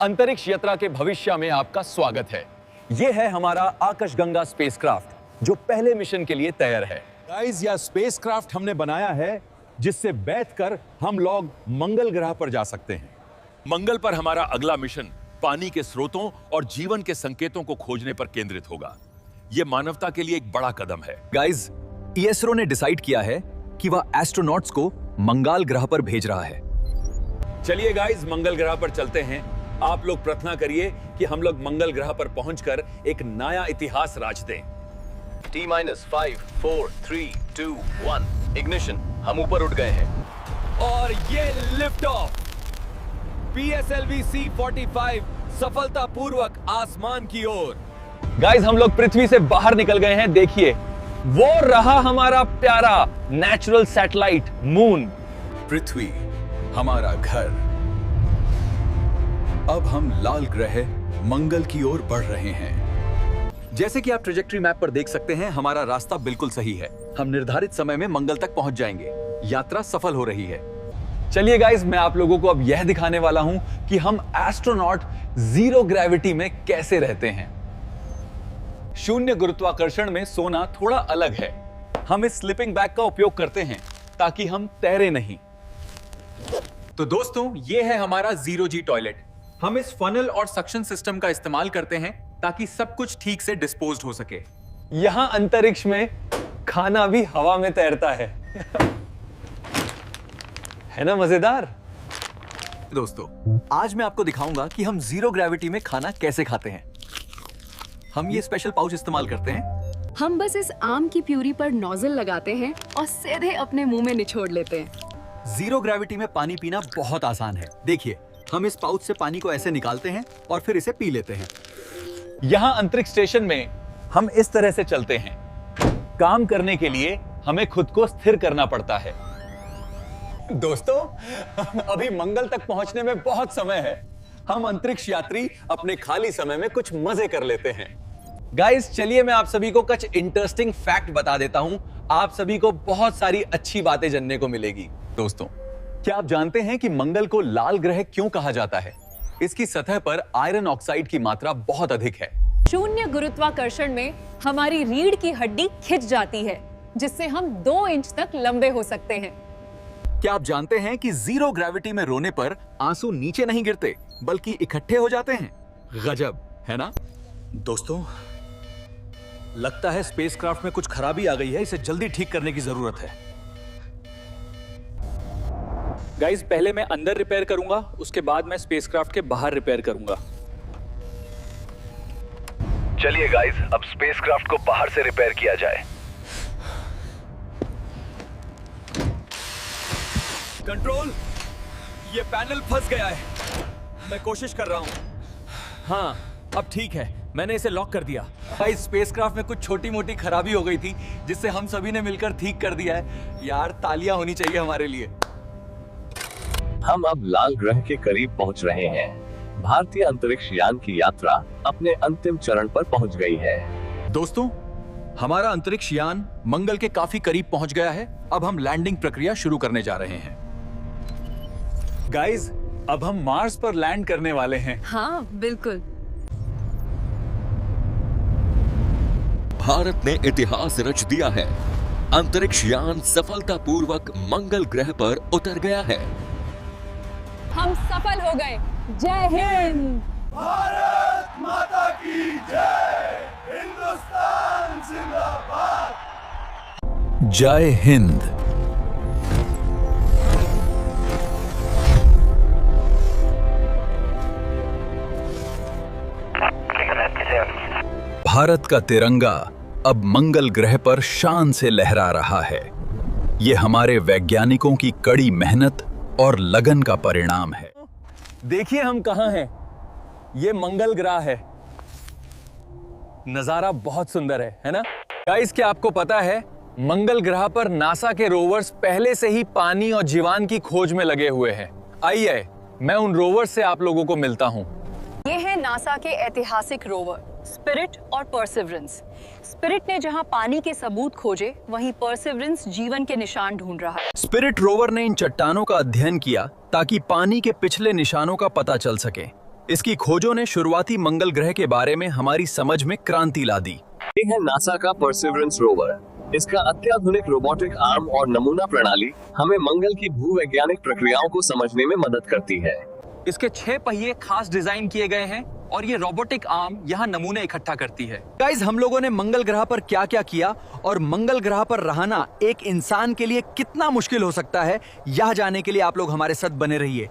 अंतरिक्ष यात्रा के भविष्य में आपका स्वागत है। यह है हमारा आकाशगंगा स्पेसक्राफ्ट जो पहले मिशन के लिए तैयार है। गाइस, यह स्पेसक्राफ्ट हमने बनाया है जिससे बैठकर हम लोग मंगल ग्रह पर जा सकते हैं। मंगल पर हमारा अगला मिशन पानी के स्रोतों और जीवन के संकेतों को खोजने पर केंद्रित होगा। यह मानवता के लिए एक बड़ा कदम है। गाइस, इसरो ने डिसाइड किया है कि वह एस्ट्रोनॉट्स को मंगल ग्रह पर भेज रहा है। चलिए गाइस, मंगल ग्रह पर चलते हैं। आप लोग प्रार्थना करिए कि हम लोग मंगल ग्रह पर पहुंचकर एक नया इतिहास रच दें। T-5, 4, 3, 2, 1 ignition. हम ऊपर उठ गए हैं और ये लिफ्ट ऑफ। PSLV C-45 सफलतापूर्वक आसमान की ओर। गाइस, हम लोग पृथ्वी से बाहर निकल गए हैं। देखिए, वो रहा हमारा प्यारा नेचुरल सैटेलाइट मून। पृथ्वी हमारा घर। अब हम लाल ग्रह मंगल की ओर बढ़ रहे हैं। जैसे कि आप ट्रेजेक्ट्री मैप पर देख सकते हैं, हमारा रास्ता बिल्कुल सही है। हम निर्धारित समय में मंगल तक पहुंच जाएंगे। यात्रा सफल हो रही है। चलिए गाइस, मैं आप लोगों को अब यह दिखाने वाला हूं कि हम एस्ट्रोनॉट जीरो ग्रेविटी में कैसे रहते हैं। शून्य गुरुत्वाकर्षण में सोना थोड़ा अलग है। हम इस स्लीपिंग बैग का उपयोग करते हैं ताकि हम तैरे नहीं। तो दोस्तों, यह है हमारा जीरो जी टॉयलेट। हम इस फनल और सक्शन सिस्टम का इस्तेमाल करते हैं ताकि सब कुछ ठीक से डिस्पोज्ड हो सके। यहां अंतरिक्ष में खाना भी हवा में तैरता है। है ना मजेदार? दोस्तों, आज मैं आपको दिखाऊंगा कि हम जीरो ग्रेविटी में खाना कैसे खाते हैं। हम ये स्पेशल पाउच इस्तेमाल करते हैं। हम बस इस आम की प्यूरी पर नोजल लगाते हैं और सीधे अपने मुंह में निचोड़ लेते हैं। जीरो ग्रेविटी में पानी पीना बहुत आसान है। देखिए, हम इस पाउच से पानी को ऐसे निकालते हैं और फिर इसे पी लेते हैं। यहाँ अंतरिक्ष स्टेशन में हम इस तरह से चलते हैं। काम करने के लिए हमें खुद को स्थिर करना पड़ता है। दोस्तों, अभी मंगल तक पहुंचने में बहुत समय है। हम अंतरिक्ष यात्री अपने खाली समय में कुछ मजे कर लेते हैं। गाइस, चलिए मैं आप सभी को कुछ इंटरेस्टिंग फैक्ट बता देता हूं। आप सभी को बहुत सारी अच्छी बातें जानने को मिलेगी। दोस्तों, क्या आप जानते हैं कि मंगल को लाल ग्रह क्यों कहा जाता है? इसकी सतह पर आयरन ऑक्साइड की मात्रा बहुत अधिक है। शून्य गुरुत्वाकर्षण में हमारी रीढ़ की हड्डी खिंच जाती है, जिससे हम 2 इंच तक लंबे हो सकते हैं। क्या आप जानते हैं कि जीरो ग्रेविटी में रोने पर आंसू नीचे नहीं गिरते बल्कि इकट्ठे हो जाते हैं? गजब है ना? दोस्तों, लगता है स्पेसक्राफ्ट में कुछ खराबी आ गई है। इसे जल्दी ठीक करने की जरूरत है। गाइस, पहले मैं अंदर रिपेयर करूंगा, उसके बाद मैं स्पेसक्राफ्ट के बाहर रिपेयर करूंगा। चलिए गाइस, अब स्पेसक्राफ्ट को बाहर से रिपेयर किया जाए। कंट्रोल, ये पैनल फंस गया है। मैं कोशिश कर रहा हूं। हाँ, अब ठीक है। मैंने इसे लॉक कर दिया। भाई, स्पेसक्राफ्ट में कुछ छोटी मोटी खराबी हो गई थी जिससे हम सभी ने मिलकर ठीक कर दिया है। यार, तालियां होनी चाहिए हमारे लिए। हम अब लाल ग्रह के करीब पहुंच रहे हैं। भारतीय अंतरिक्ष यान की यात्रा अपने अंतिम चरण पर पहुंच गई है। दोस्तों, हमारा अंतरिक्ष यान मंगल के काफी करीब पहुंच गया है। अब हम लैंडिंग प्रक्रिया शुरू करने जा रहे हैं। गाइस, अब हम मार्स पर लैंड करने वाले हैं। हाँ, बिल्कुल। भारत ने इतिहास रच दिया है। अंतरिक्ष यान सफलतापूर्वक मंगल ग्रह पर उतर गया है। हम सफल हो गए। जय हिंद। भारत माता की जय। हिंदुस्तान जिंदाबाद। जय हिंद। भारत का तिरंगा अब मंगल ग्रह पर शान से लहरा रहा है। ये हमारे वैज्ञानिकों की कड़ी मेहनत और लगन का परिणाम है। देखिए, हम कहां हैं। ये मंगल ग्रह है। नजारा बहुत सुंदर है ना? गाइस, क्या आपको पता है मंगल ग्रह पर नासा के रोवर्स पहले से ही पानी और जीवन की खोज में लगे हुए हैं। आइए, मैं उन रोवर्स से आप लोगों को मिलता हूं। ये है नासा के ऐतिहासिक रोवर स्पिरिट और परसिवरेंस। स्पिरिट ने जहां पानी के सबूत खोजे, वहीं परसिवरेंस जीवन के निशान ढूंढ रहा है। स्पिरिट रोवर ने इन चट्टानों का अध्ययन किया ताकि पानी के पिछले निशानों का पता चल सके। इसकी खोजों ने शुरुआती मंगल ग्रह के बारे में हमारी समझ में क्रांति ला दी। ये है नासा का परसिवरेंस रोवर। इसका अत्याधुनिक रोबोटिक आर्म और नमूना प्रणाली हमें मंगल की भूवैज्ञानिक प्रक्रियाओं को समझने में मदद करती है। इसके 6 पहिए खास डिजाइन किए गए हैं और ये रोबोटिक आर्म यहाँ नमूने इकट्ठा करती है। गाइस, हम लोगों ने मंगल ग्रह पर क्या क्या किया और मंगल ग्रह पर रहना एक इंसान के लिए कितना मुश्किल हो सकता है, यह जानने के लिए आप लोग हमारे साथ बने रहिए।